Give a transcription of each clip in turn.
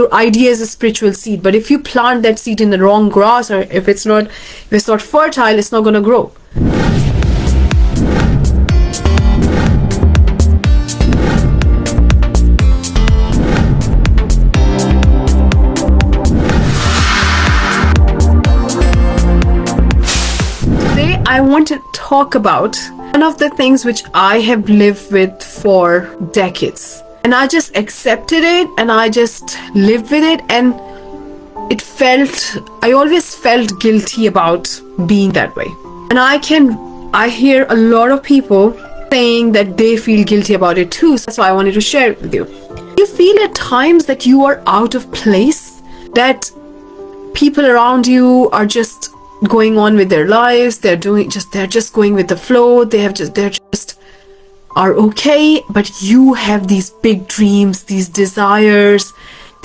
Your idea is a spiritual seed, but if you plant that seed in the wrong grass, or if it's not fertile, it's not going to grow. Today I want to talk about one of the things which I have lived with for decades. And I just accepted it and I just lived with it, and I always felt guilty about being that way. And I hear a lot of people saying that they feel guilty about it too. So that's why I wanted to share it with you. You feel at times that you are out of place, that people around you are just going on with their lives, they're just going with the flow, they're just are okay, but you have these big dreams, these desires,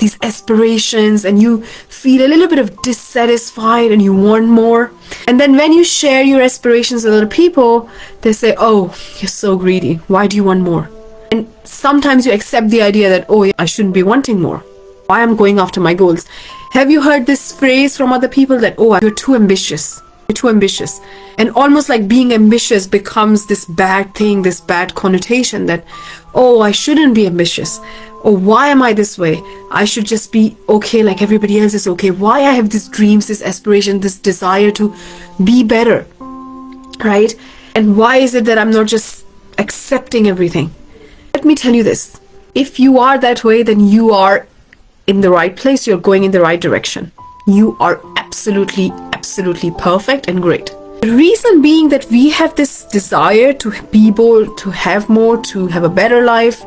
these aspirations, and you feel a little bit of dissatisfied and you want more. And then when you share your aspirations with other people, they say, oh, you're so greedy, why do you want more? And sometimes you accept the idea that, oh, I shouldn't be wanting more, why I'm going after my goals. Have you heard this phrase from other people that, oh, you're too ambitious? You're too ambitious. And almost like being ambitious becomes this bad thing, this bad connotation that, oh, I shouldn't be ambitious. Or why am I this way? I should just be okay like everybody else is okay. Why I have these dreams, this aspiration, this desire to be better, right? And why is it that I'm not just accepting everything? Let me tell you this. If you are that way, then you are in the right place. You're going in the right direction. You are absolutely perfect and great. The reason being that we have this desire to be able to have more, to have a better life,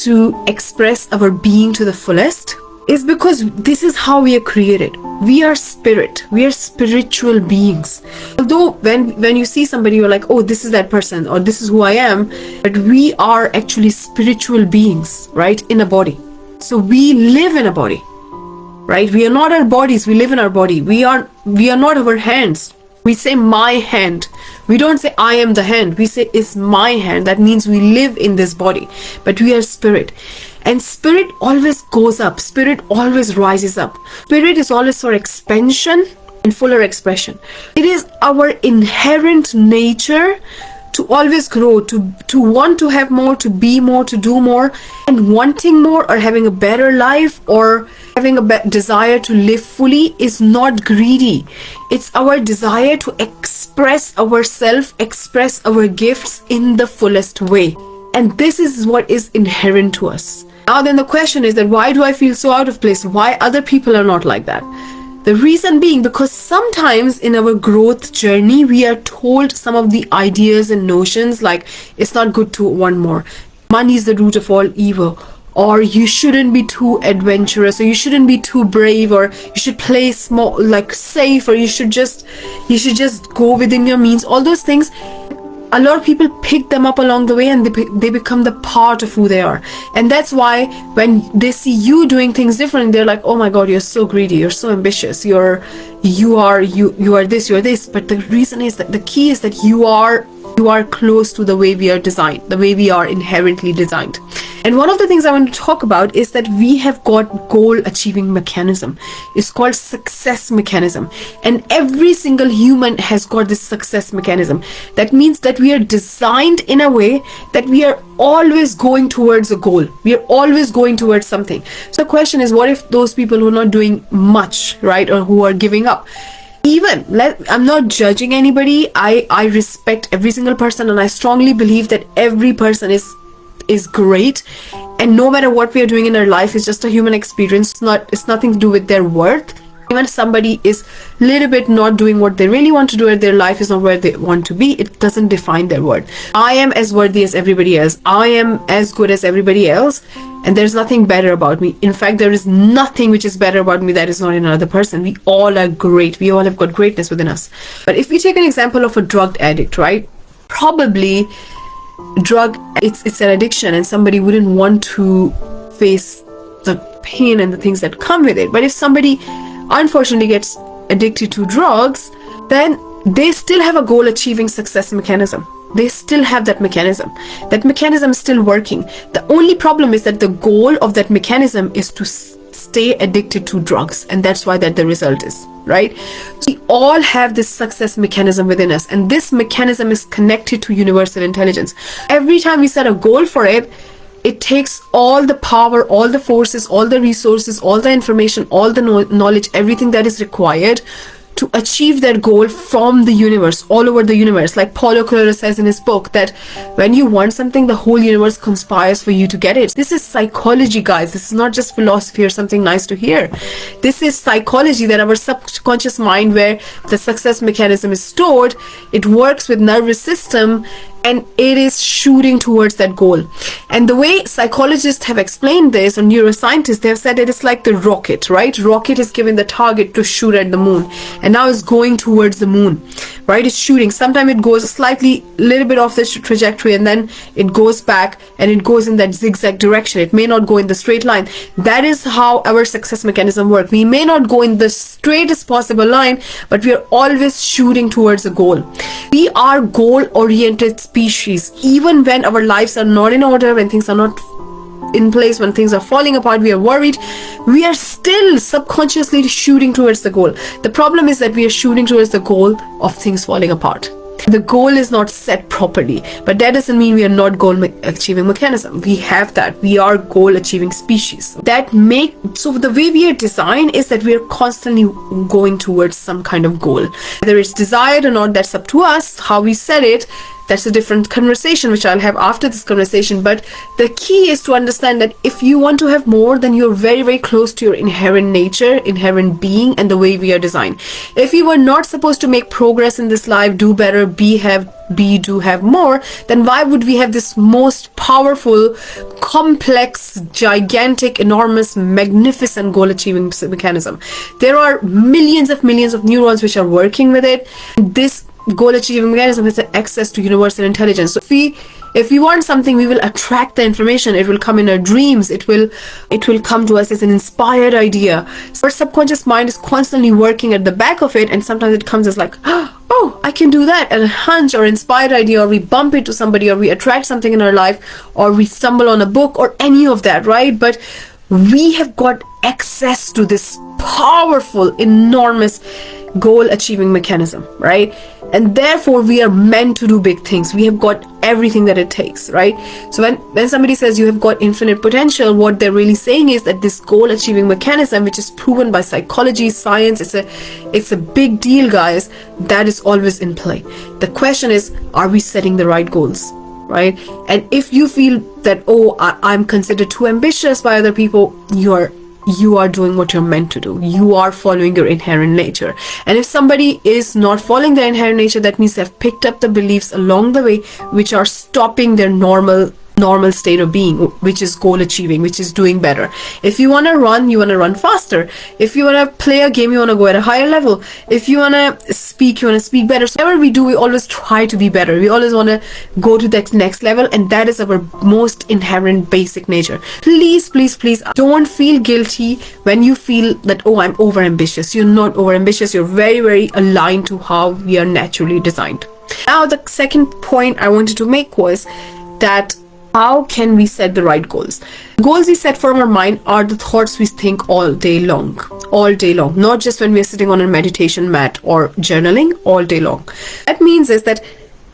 to express our being to the fullest, is because this is how we are created. We are spirit. We are spiritual beings. Although when you see somebody, you're like, oh, this is that person, or this is who I am, but we are actually spiritual beings, right? In a body. So we live in a body. Right? We are not our bodies, we live in our body. We are not our hands. We say my hand. We don't say I am the hand. We say it's my hand. That means we live in this body. But we are spirit. And spirit always goes up. Spirit always rises up. Spirit is always for expansion and fuller expression. It is our inherent nature to always grow, to want to have more, to be more, to do more, and wanting more or having a better life or having a desire to live fully is not greedy. It's our desire to express ourselves, express our gifts in the fullest way. And this is what is inherent to us. Now then the question is that why do I feel so out of place? Why other people are not like that? The reason being because sometimes in our growth journey, we are told some of the ideas and notions like it's not good to want more. Money is the root of all evil. Or you shouldn't be too adventurous, or you shouldn't be too brave, or you should play small, like safe, or you should just go within your means. All those things, a lot of people pick them up along the way, and they become the part of who they are. And that's why when they see you doing things different, they're like, oh my God, you're so greedy, you're so ambitious, you are this, you're this. But the reason is that the key is that you are close to the way we are designed, the way we are inherently designed. And one of the things I want to talk about is that we have got goal achieving mechanism. It's called success mechanism. And every single human has got this success mechanism. That means that we are designed in a way that we are always going towards a goal. We are always going towards something. So the question is, what if those people who are not doing much, right, or who are giving up? I'm not judging anybody. I respect every single person, and I strongly believe that every person is great, and no matter what we are doing in our life, it's just a human experience. It's nothing to do with their worth. Even if somebody is a little bit not doing what they really want to do, or their life is not where they want to be, it doesn't define their worth. I am as worthy as everybody else. I am as good as everybody else, and there's nothing better about me. In fact, there is nothing which is better about me that is not in another person. We all are great. We all have got greatness within us. But if we take an example of a drug addict, right? Probably it's an addiction, and somebody wouldn't want to face the pain and the things that come with it. But if somebody unfortunately gets addicted to drugs, then they still have a goal achieving success mechanism. They still have that mechanism. That mechanism is still working. The only problem is that the goal of that mechanism is to stay addicted to drugs, and that's why that the result is, right? We all have this success mechanism within us, and this mechanism is connected to universal intelligence. Every time we set a goal for it, it takes all the power, all the forces, all the resources, all the information, all the knowledge, everything that is required to achieve that goal from the universe, all over the universe. Like Paulo Coelho says in his book, that when you want something, the whole universe conspires for you to get it. This is psychology, guys. This is not just philosophy or something nice to hear. This is psychology, that our subconscious mind, where the success mechanism is stored, it works with nervous system, and it is shooting towards that goal. And the way psychologists have explained this, and neuroscientists, they have said it is like the rocket, right? Rocket is given the target to shoot at the moon, and now it's going towards the moon, right? It's shooting. Sometimes it goes slightly, little bit off the trajectory, and then it goes back and it goes in that zigzag direction. It may not go in the straight line. That is how our success mechanism works. We may not go in the straightest possible line, but we are always shooting towards a goal. We are goal-oriented species. Even when our lives are not in order, when things are not in place, when things are falling apart, we are worried, we are still subconsciously shooting towards the goal. The problem is that we are shooting towards the goal of things falling apart. The goal is not set properly, but that doesn't mean we are not goal achieving mechanism. We have that. We are goal achieving species. So the way we are designed is that we are constantly going towards some kind of goal. Whether it's desired or not, that's up to us. How we set it, that's a different conversation, which I'll have after this conversation. But the key is to understand that if you want to have more, then you're very, very close to your inherent nature, inherent being, and the way we are designed. If you were not supposed to make progress in this life, do better, do have more, then why would we have this most powerful, complex, gigantic, enormous, magnificent goal achieving mechanism? There are millions of neurons which are working with it. This goal achieving mechanism has access to universal intelligence. So if we want something, we will attract the information. It will come in our dreams. It will come to us as an inspired idea. So our subconscious mind is constantly working at the back of it, and sometimes it comes as like, oh, I can do that, and a hunch or inspired idea, or we bump into somebody, or we attract something in our life, or we stumble on a book, or any of that, right? But we have got access to this powerful, enormous goal achieving mechanism, right? And therefore we are meant to do big things. We have got everything that it takes, right? So when somebody says you have got infinite potential, what they're really saying is that this goal achieving mechanism, which is proven by psychology, science, it's a big deal, guys, that is always in play. The question is, are we setting the right goals, right? And if you feel that, oh, I'm considered too ambitious by other people, you are doing what you're meant to do. You are following your inherent nature. And if somebody is not following their inherent nature, that means they've picked up the beliefs along the way which are stopping their normal state of being, which is goal achieving, which is doing better. If you want to run, you want to run faster. If you want to play a game, you want to go at a higher level. If you want to speak, you want to speak better. So whatever we do, we always try to be better. We always want to go to the next level, and that is our most inherent basic nature. Please don't feel guilty when you feel that, oh, I'm over ambitious. You're not over ambitious. You're very, very aligned to how we are naturally designed. Now, the second point I wanted to make was that how can we set the right goals? Goals we set for our mind are the thoughts we think all day long, not just when we're sitting on a meditation mat or journaling, all day long. That means is that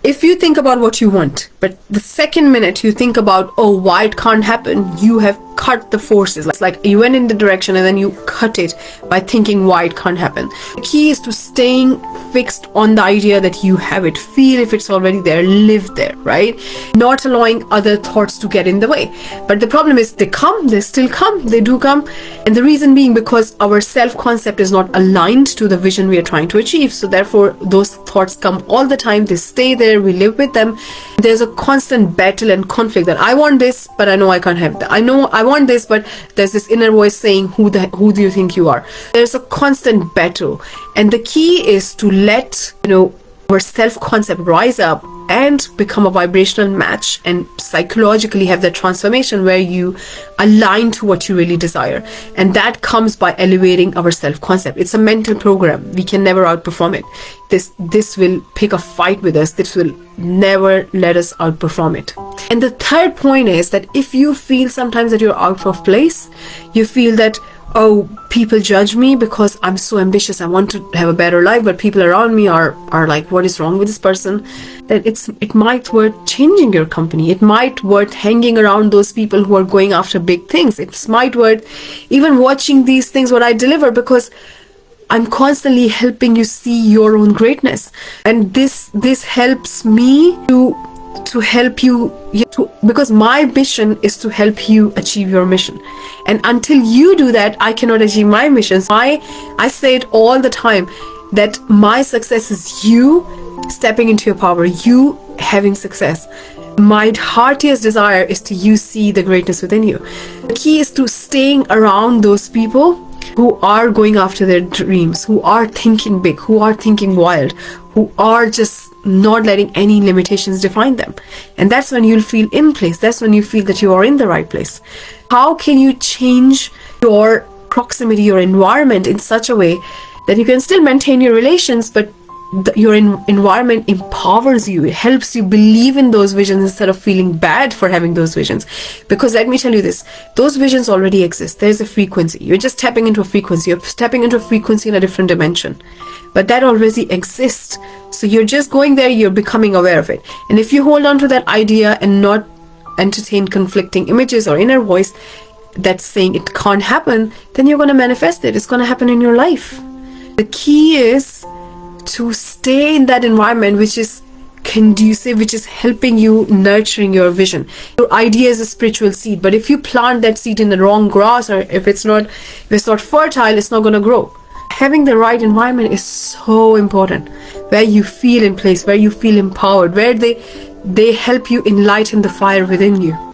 if you think about what you want, but the second minute you think about, oh, why it can't happen, you have cut the forces. It's like you went in the direction and then you cut it by thinking why it can't happen. The key is to staying fixed on the idea that you have it. Feel if it's already there, live there, right? Not allowing other thoughts to get in the way. But the problem is they do come. And the reason being because our self-concept is not aligned to the vision we are trying to achieve. So therefore, those thoughts come all the time. They stay there. We live with them. There's a constant battle and conflict that I want this, but I know I can't have that. I know I want this, but there's this inner voice saying, who do you think you are? There's a constant battle. And the key is to let, our self-concept rise up and become a vibrational match and psychologically have that transformation where you align to what you really desire. And that comes by elevating our self-concept. It's a mental program. We can never outperform it. This will pick a fight with us. This will never let us outperform it. And the third point is that if you feel sometimes that you're out of place, you feel that, oh, people judge me because I'm so ambitious, I want to have a better life, but people around me are like, what is wrong with this person? Then it might worth changing your company. It might worth hanging around those people who are going after big things. It might worth even watching these things what I deliver, because I'm constantly helping you see your own greatness, and this helps me to help you because my mission is to help you achieve your mission. And until you do that, I cannot achieve my mission. So I say it all the time that my success is you stepping into your power, you having success. My heartiest desire is to you see the greatness within you. The key is to staying around those people who are going after their dreams, who are thinking big, who are thinking wild, who are just not letting any limitations define them. And that's when you'll feel in place. That's when you feel that you are in the right place. How can you change your proximity, your environment in such a way that you can still maintain your relations, but your environment empowers you? It helps you believe in those visions instead of feeling bad for having those visions. Because let me tell you this, those visions already exist. There's a frequency. You're just tapping into a frequency. You're stepping into a frequency in a different dimension. But that already exists. So you're just going there, you're becoming aware of it. And if you hold on to that idea and not entertain conflicting images or inner voice that's saying it can't happen, then you're going to manifest it. It's going to happen in your life. The key is to stay in that environment which is conducive, which is helping you, nurturing your vision. Your idea is a spiritual seed, but if you plant that seed in the wrong grass, or if it's not fertile, it's not going to grow. Having the right environment is so important, where you feel in place, where you feel empowered, where they help you enlighten the fire within you.